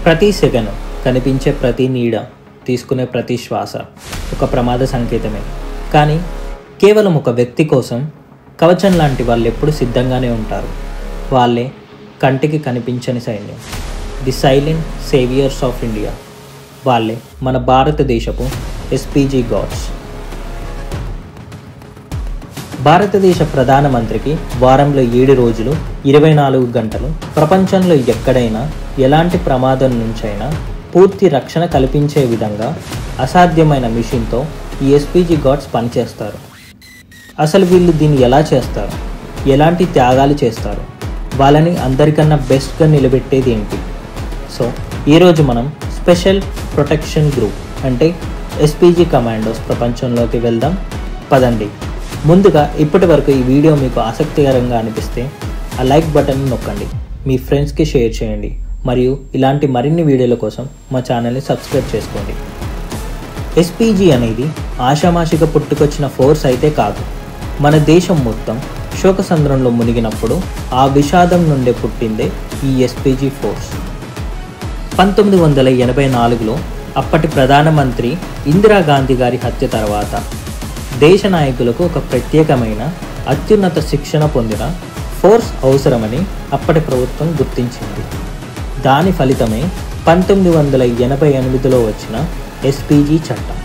ప్రతి సెకను కనిపించే ప్రతి నీడ, తీసుకునే ప్రతి శ్వాస ఒక ప్రమాద సంకేతమే. కానీ కేవలం ఒక వ్యక్తి కోసం కవచం లాంటి వాళ్ళు ఎప్పుడు సిద్ధంగానే ఉంటారు. వాళ్ళే కంటికి కనిపించని సైన్యం, the silent saviours of India. వాళ్ళే మన భారతదేశపు ఎస్పీజీ గాడ్స్. భారతదేశ ప్రధానమంత్రికి వారంలో 7 రోజులు 24 గంటలు ప్రపంచంలో ఎక్కడైనా ఎలాంటి ప్రమాదం నుంచైనా పూర్తి రక్షణ కల్పించే విధంగా అసాధ్యమైన మిషన్తో ఈ ఎస్పీజీ గాడ్స్ పనిచేస్తారు. అసలు వీళ్ళు దీన్ని ఎలా చేస్తారు, ఎలాంటి త్యాగాలు చేస్తారు, వాళ్ళని అందరికన్నా బెస్ట్గా నిలబెట్టేది ఏంటి? సో ఈరోజు మనం స్పెషల్ ప్రొటెక్షన్ గ్రూప్ అంటే ఎస్పీజీ కమాండోస్ ప్రపంచంలోకి వెళ్దాం. పదండి. ముందుగా ఇప్పటి వరకు ఈ వీడియో మీకు ఆసక్తికరంగా అనిపిస్తే ఆ లైక్ బటన్ని నొక్కండి, మీ ఫ్రెండ్స్కి షేర్ చేయండి, మరియు ఇలాంటి మరిన్ని వీడియోల కోసం మా ఛానల్ని సబ్స్క్రైబ్ చేసుకోండి. ఎస్పీజీ అనేది ఆషామాషిగా పుట్టుకొచ్చిన ఫోర్స్ అయితే కాదు. మన దేశం మొత్తం శోకసంద్రంలో మునిగినప్పుడు ఆ విషాదం నుండే పుట్టిందే ఈ ఎస్పీజీ ఫోర్స్. 1984లో అప్పటి ప్రధానమంత్రి ఇందిరాగాంధీ గారి హత్య తర్వాత దేశ నాయకులకు ఒక ప్రత్యేకమైన అత్యున్నత శిక్షణ పొందిన ఫోర్స్ అవసరమని అప్పటి ప్రభుత్వం గుర్తించింది. దాని ఫలితమే 1988లో వచ్చిన ఎస్పీజీ చట్టం.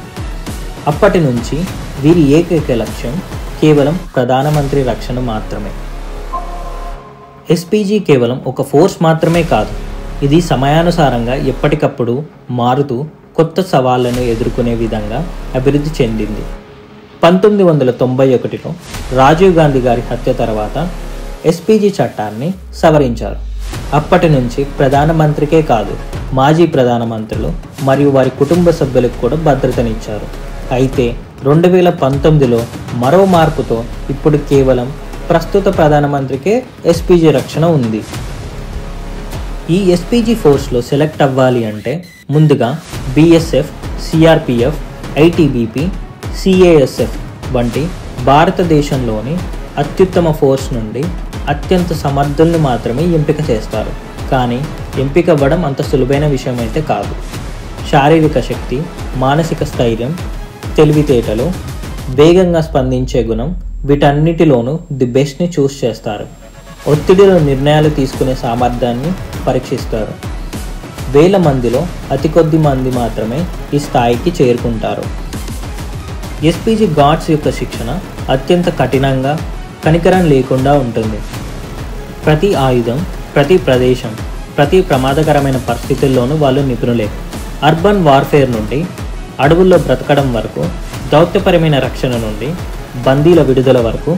అప్పటి నుంచి వీరి ఏకైక లక్ష్యం కేవలం ప్రధానమంత్రి రక్షణ మాత్రమే. ఎస్పీజీ కేవలం ఒక ఫోర్స్ మాత్రమే కాదు, ఇది సమయానుసారంగా ఎప్పటికప్పుడు మారుతూ కొత్త సవాళ్లను ఎదుర్కొనే విధంగా అభివృద్ధి చెందింది. 1991లో రాజీవ్ గాంధీ గారి హత్య తర్వాత ఎస్పీజీ చట్టాన్ని సవరించారు. అప్పటి నుంచి ప్రధానమంత్రికే కాదు, మాజీ ప్రధానమంత్రులు మరియు వారి కుటుంబ సభ్యులకు కూడా భద్రతనిచ్చారు. అయితే 2019లో మరో మార్పుతో ఇప్పుడు కేవలం ప్రస్తుత ప్రధానమంత్రికే ఎస్పీజీ రక్షణ ఉంది. ఈ ఎస్పీజీ ఫోర్స్లో సెలెక్ట్ అవ్వాలి అంటే ముందుగా బీఎస్ఎఫ్, సిఆర్పిఎఫ్, ఐటీబీపీ, సిఏఎస్ఎఫ్ వంటి భారతదేశంలోని అత్యుత్తమ ఫోర్స్ నుండి అత్యంత సమర్థుల్ని మాత్రమే ఎంపిక చేస్తారు. కానీ ఎంపిక అవ్వడం అంత సులువైన విషయం అయితే కాదు. శారీరక శక్తి, మానసిక స్థైర్యం, తెలివితేటలు, వేగంగా స్పందించే గుణం, వీటన్నిటిలోనూ ది బెస్ట్ని చూస్ చేస్తారు. ఒత్తిడిలో నిర్ణయాలు తీసుకునే సామర్థ్యాన్ని పరీక్షిస్తారు. వేల మందిలో అతి కొద్ది మంది మాత్రమే ఈ స్థాయికి చేరుకుంటారు. ఎస్పీజీ గాడ్స్ యొక్క శిక్షణ అత్యంత కఠినంగా, కనికరం లేకుండా ఉంటుంది. ప్రతి ఆయుధం, ప్రతి ప్రదేశం, ప్రతి ప్రమాదకరమైన పరిస్థితుల్లోనూ వాళ్ళు నిపుణులే. అర్బన్ వార్ఫేర్ నుండి అడవుల్లో బ్రతకడం వరకు, దౌత్యపరమైన రక్షణ నుండి బందీల విడుదల వరకు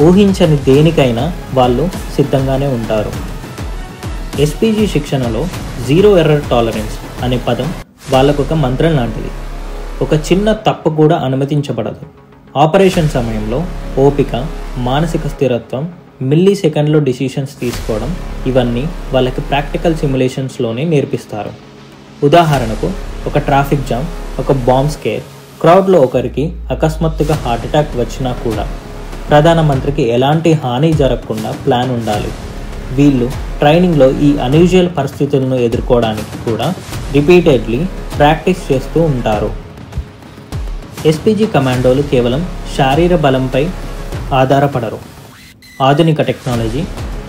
ఊహించని దేనికైనా వాళ్ళు సిద్ధంగానే ఉంటారు. ఎస్పీజీ శిక్షణలో జీరో ఎర్రర్ టాలరెన్స్ అనే పదం వాళ్ళకొక మంత్రం లాంటిది. ఒక చిన్న తప్పు కూడా అనుమతించబడదు. ఆపరేషన్ సమయంలో ఓపిక, మానసిక స్థిరత్వం, మిల్లీ సెకండ్లో డిసిషన్స్ తీసుకోవడం, ఇవన్నీ వాళ్ళకి ప్రాక్టికల్ సిమ్యులేషన్స్లోనే నేర్పిస్తారు. ఉదాహరణకు ఒక ట్రాఫిక్ జామ్, ఒక బాంబ్ స్కేర్, క్రౌడ్లో ఒకరికి అకస్మాత్తుగా హార్ట్ అటాక్ వచ్చినా కూడా ప్రధానమంత్రికి ఎలాంటి హాని జరగకుండా ప్లాన్ ఉండాలి. వీళ్ళు ట్రైనింగ్లో ఈ అన్యూజువల్ పరిస్థితులను ఎదుర్కోవడానికి కూడా రిపీటెడ్లీ ప్రాక్టీస్ చేస్తూ ఉంటారు. ఎస్పీజీ కమాండోలు కేవలం శారీర బలంపై ఆధారపడరు. ఆధునిక టెక్నాలజీ,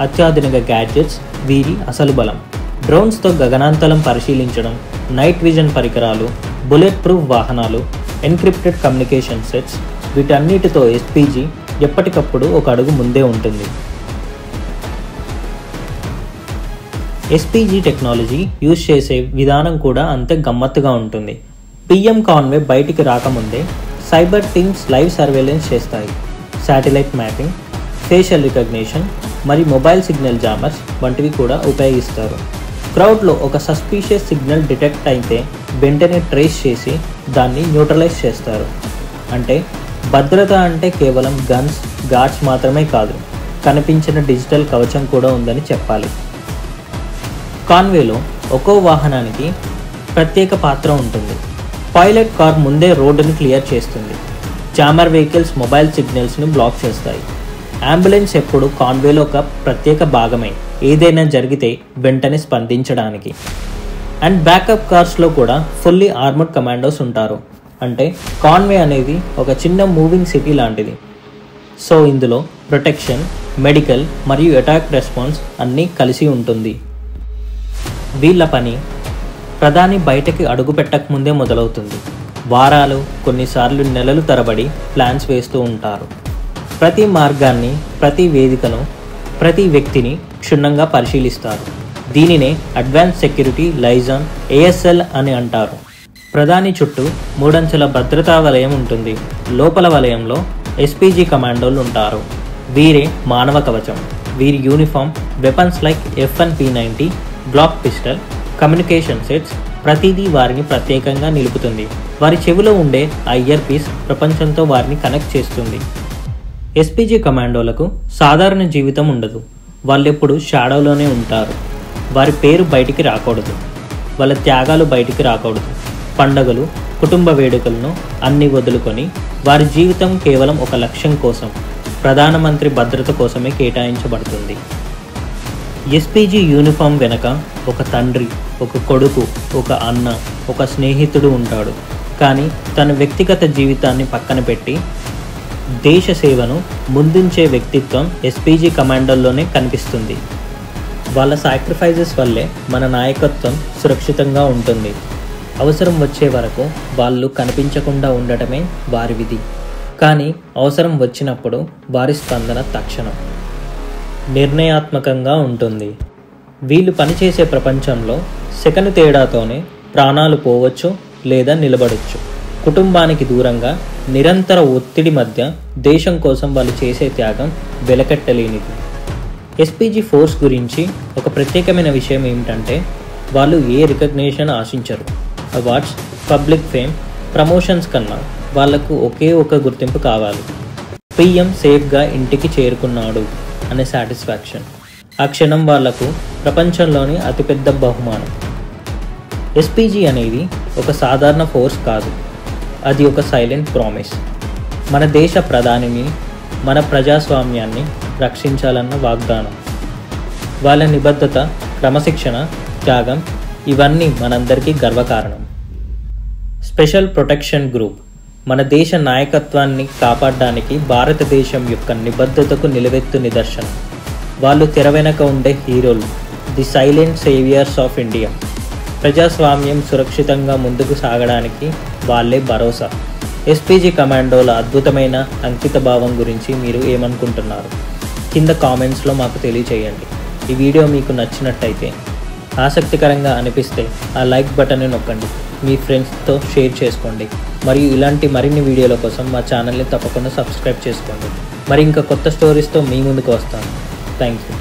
అత్యాధునిక గ్యాడ్జెట్స్ వీరి అసలు బలం. డ్రోన్స్తో గగనాంతరం పరిశీలించడం, నైట్ విజన్ పరికరాలు, బుల్లెట్ ప్రూఫ్ వాహనాలు, ఎన్క్రిప్టెడ్ కమ్యూనికేషన్ సెట్స్, వీటన్నిటితో ఎస్పీజీ ఎప్పటికప్పుడు ఒక అడుగు ముందే ఉంటుంది. ఎస్పీజీ టెక్నాలజీ యూజ్ చేసే విధానం కూడా అంతే గమ్మత్తుగా ఉంటుంది. పిఎం కాన్వే బయటికి రాకముందే సైబర్ టీమ్స్ లైవ్ సర్వేలెన్స్ చేస్తాయి. శాటిలైట్ మ్యాపింగ్, ఫేషియల్ రికగ్నిషన్ మరియు మొబైల్ సిగ్నల్ జామర్స్ వంటివి కూడా ఉపయోగిస్తారు. క్రౌడ్లో ఒక సస్పీషియస్ సిగ్నల్ డిటెక్ట్ అయితే వెంటనే ట్రేస్ చేసి దాన్ని న్యూట్రలైజ్ చేస్తారు. అంటే భద్రత అంటే కేవలం గన్స్, గార్డ్స్ మాత్రమే కాదు, కనిపించిన డిజిటల్ కవచం కూడా ఉందని చెప్పాలి. కాన్వేలో ఒక్కో వాహనానికి ప్రత్యేక పాత్ర ఉంటుంది. పైలట్ కార్ ముందే రోడ్డుని క్లియర్ చేస్తుంది. జామర్ వెహికల్స్ మొబైల్ సిగ్నల్స్ని బ్లాక్ చేస్తాయి. అంబులెన్స్ ఎప్పుడు కాన్వేలో ఒక ప్రత్యేక భాగమే, ఏదైనా జరిగితే వెంటనే స్పందించడానికి. అండ్ బ్యాకప్ కార్స్లో కూడా ఫుల్లీ ఆర్మర్డ్ కమాండోస్ ఉంటారు. అంటే కాన్వే అనేది ఒక చిన్న మూవింగ్ సిటీ లాంటిది. సో ఇందులో ప్రొటెక్షన్, మెడికల్ మరియు అటాక్ రెస్పాన్స్ అన్నీ కలిసి ఉంటుంది. వీళ్ళ పని ప్రధాని బయటకి అడుగు పెట్టకముందే మొదలవుతుంది. వారాలు, కొన్నిసార్లు నెలలు తరబడి ప్లాన్స్ వేస్తూ ఉంటారు. ప్రతి మార్గాన్ని, ప్రతి వేదికను, ప్రతి వ్యక్తిని క్షుణ్ణంగా పరిశీలిస్తారు. దీనినే అడ్వాన్స్ సెక్యూరిటీ లైజాన్ ASL అని అంటారు. ప్రధాని చుట్టూ 3 అంచెల భద్రతా వలయం ఉంటుంది. లోపల వలయంలో SPG కమాండోలు ఉంటారు. వీరే మానవ కవచం. వీరి uniform, weapons like F1 P90, black pistol, communication sets ప్రతిదీ వారిని ప్రత్యేకంగా నిలుపుతుంది. వారి చెవిలో ఉండే ఆ ఇయర్ పీస్ ప్రపంచంతో వారిని కనెక్ట్ చేస్తుంది. SPG కమాండోలకు సాధారణ జీవితం ఉండదు. వాళ్ళెప్పుడు షాడోలోనే ఉంటారు. వారి పేరు బయటికి రాకూడదు. వాళ్ళ త్యాగాలు బయటికి రాకూడదు. పండగలు, కుటుంబ వేడుకలను అన్ని వదులుకొని వారి జీవితం కేవలం ఒక లక్ష్యం కోసం, ప్రధానమంత్రి భద్రత కోసమే కేటాయించబడుతుంది. SPG యూనిఫామ్ వెనక ఒక తండ్రి, ఒక కొడుకు, ఒక అన్న, ఒక స్నేహితుడు ఉంటాడు. కానీ తన వ్యక్తిగత జీవితాన్ని పక్కన పెట్టి దేశ సేవను ముందుంచే వ్యక్తిత్వం SPG కమాండోల్లోనే కనిపిస్తుంది. వాళ్ళ సాక్రిఫైజెస్ వల్లే మన నాయకత్వం సురక్షితంగా ఉంటుంది. అవసరం వచ్చే వరకు వాళ్ళు కనిపించకుండా ఉండటమే వారి విధి. కానీ అవసరం వచ్చినప్పుడు వారి స్పందన తక్షణం, నిర్ణయాత్మకంగా ఉంటుంది. వీళ్ళు పనిచేసే ప్రపంచంలో సెకను తేడాతోనే ప్రాణాలు పోవచ్చు లేదా నిలబడవచ్చు. కుటుంబానికి దూరంగా నిరంతర ఒత్తిడి మధ్య దేశం కోసం వాళ్ళు చేసే త్యాగం వెలకట్టలేనిది. SPG ఫోర్స్ గురించి ఒక ప్రత్యేకమైన విషయం ఏమిటంటే వాళ్ళు ఏ రికగ్నిషన్ ఆశించరు. అవార్డ్స్, పబ్లిక్ ఫేమ్, ప్రమోషన్స్ కన్నా వాళ్లకు ఒకే ఒక గుర్తింపు కావాలి. PM సేఫ్గా ఇంటికి చేరుకున్నాడు అనే సాటిస్ఫాక్షన్. ఆ క్షణం వాళ్లకు ప్రపంచంలోని అతిపెద్ద బహుమానం. SPG అనేది ఒక సాధారణ ఫోర్స్ కాదు. అది ఒక సైలెంట్ ప్రామిస్. మన దేశ ప్రధానిని, మన ప్రజాస్వామ్యాన్ని రక్షించాలన్న వాగ్దానం. వాళ్ళ నిబద్ధత, క్రమశిక్షణ, త్యాగం ఇవన్నీ మనందరికీ గర్వకారణం. స్పెషల్ ప్రొటెక్షన్ గ్రూప్ మన దేశ నాయకత్వాన్ని కాపాడడానికి భారతదేశం యొక్క నిబద్ధతకు నిలువెత్తు నిదర్శనం. వాళ్ళు తెర వెనక ఉండే హీరోలు, the silent saviours of India. ప్రజాస్వామ్యం సురక్షితంగా ముందుకు సాగడానికి వాళ్ళే భరోసా. SPG కమాండోల అద్భుతమైన అంకిత భావం గురించి మీరు ఏమనుకుంటున్నారు? కింద కామెంట్స్లో మాకు తెలియచేయండి. ఈ వీడియో మీకు నచ్చినట్టయితే, ఆసక్తికరంగా అనిపిస్తే ఆ లైక్ బటన్ని నొక్కండి. మీ ఫ్రెండ్స్తో షేర్ చేసుకోండి. మరియు ఇలాంటి మరిన్ని వీడియోల కోసం మా ఛానల్ని తప్పకుండా సబ్స్క్రైబ్ చేసుకోండి. మరి ఇంకా కొత్త స్టోరీస్తో మీ ముందుకు వస్తాను. Thank you.